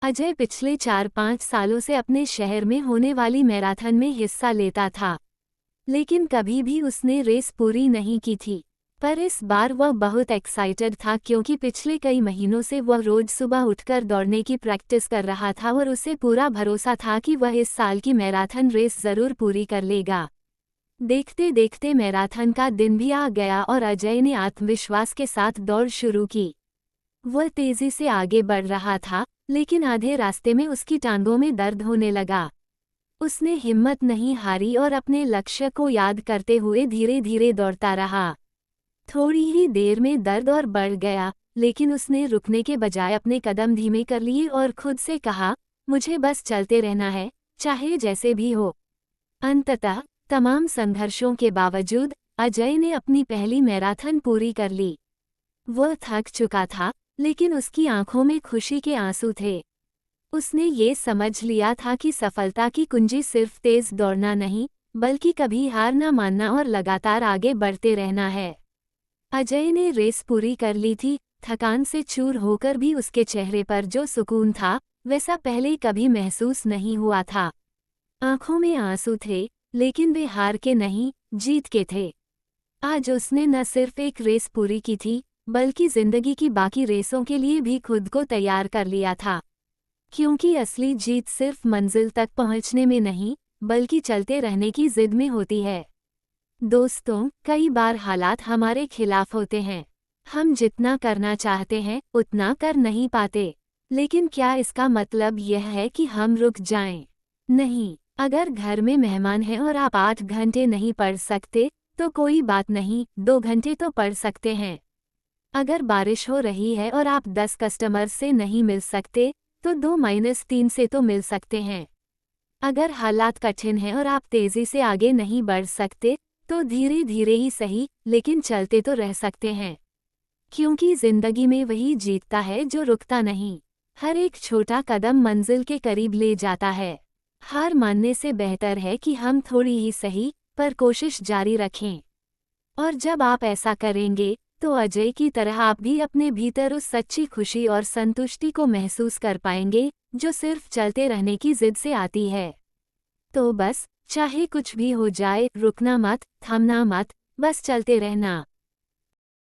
अजय पिछले 4-5 सालों से अपने शहर में होने वाली मैराथन में हिस्सा लेता था, लेकिन कभी भी उसने रेस पूरी नहीं की थी। पर इस बार वह बहुत एक्साइटेड था क्योंकि पिछले कई महीनों से वह रोज सुबह उठकर दौड़ने की प्रैक्टिस कर रहा था और उसे पूरा भरोसा था कि वह इस साल की मैराथन रेस जरूर पूरी कर लेगा। देखते देखते मैराथन का दिन भी आ गया और अजय ने आत्मविश्वास के साथ दौड़ शुरू की। वह तेजी से आगे बढ़ रहा था, लेकिन आधे रास्ते में उसकी टांगों में दर्द होने लगा। उसने हिम्मत नहीं हारी और अपने लक्ष्य को याद करते हुए धीरे धीरे दौड़ता रहा। थोड़ी ही देर में दर्द और बढ़ गया, लेकिन उसने रुकने के बजाय अपने कदम धीमे कर लिए और खुद से कहा, मुझे बस चलते रहना है, चाहे जैसे भी हो। अंततः तमाम संघर्षों के बावजूद अजय ने अपनी पहली मैराथन पूरी कर ली। वह थक चुका था, लेकिन उसकी आंखों में खुशी के आंसू थे। उसने ये समझ लिया था कि सफलता की कुंजी सिर्फ तेज दौड़ना नहीं, बल्कि कभी हार न मानना और लगातार आगे बढ़ते रहना है। अजय ने रेस पूरी कर ली थी, थकान से चूर होकर भी उसके चेहरे पर जो सुकून था, वैसा पहले कभी महसूस नहीं हुआ था। आंखों में आंसू थे, लेकिन वे हार के नहीं, जीत के थे। आज उसने न सिर्फ एक रेस पूरी की थी, बल्कि जिंदगी की बाकी रेसों के लिए भी खुद को तैयार कर लिया था। क्योंकि असली जीत सिर्फ मंजिल तक पहुंचने में नहीं, बल्कि चलते रहने की जिद में होती है। दोस्तों, कई बार हालात हमारे खिलाफ होते हैं। हम जितना करना चाहते हैं, उतना कर नहीं पाते। लेकिन क्या इसका मतलब यह है कि हम रुक जाएं? नहीं। अगर घर में मेहमान हैं और आप 8 घंटे नहीं पढ़ सकते, तो कोई बात नहीं, 2 घंटे तो पढ़ सकते हैं। अगर बारिश हो रही है और आप 10 कस्टमर से नहीं मिल सकते, तो 2-3 से तो मिल सकते हैं। अगर हालात कठिन हैं और आप तेजी से आगे नहीं बढ़ सकते, तो धीरे धीरे ही सही, लेकिन चलते तो रह सकते हैं। क्योंकि जिंदगी में वही जीतता है जो रुकता नहीं। हर एक छोटा कदम मंजिल के करीब ले जाता है। हार मानने से बेहतर है कि हम थोड़ी ही सही, पर कोशिश जारी रखें। और जब आप ऐसा करेंगे, तो अजय की तरह आप भी अपने भीतर उस सच्ची खुशी और संतुष्टि को महसूस कर पाएंगे, जो सिर्फ चलते रहने की जिद से आती है। तो बस, चाहे कुछ भी हो जाए, रुकना मत, थमना मत, बस चलते रहना।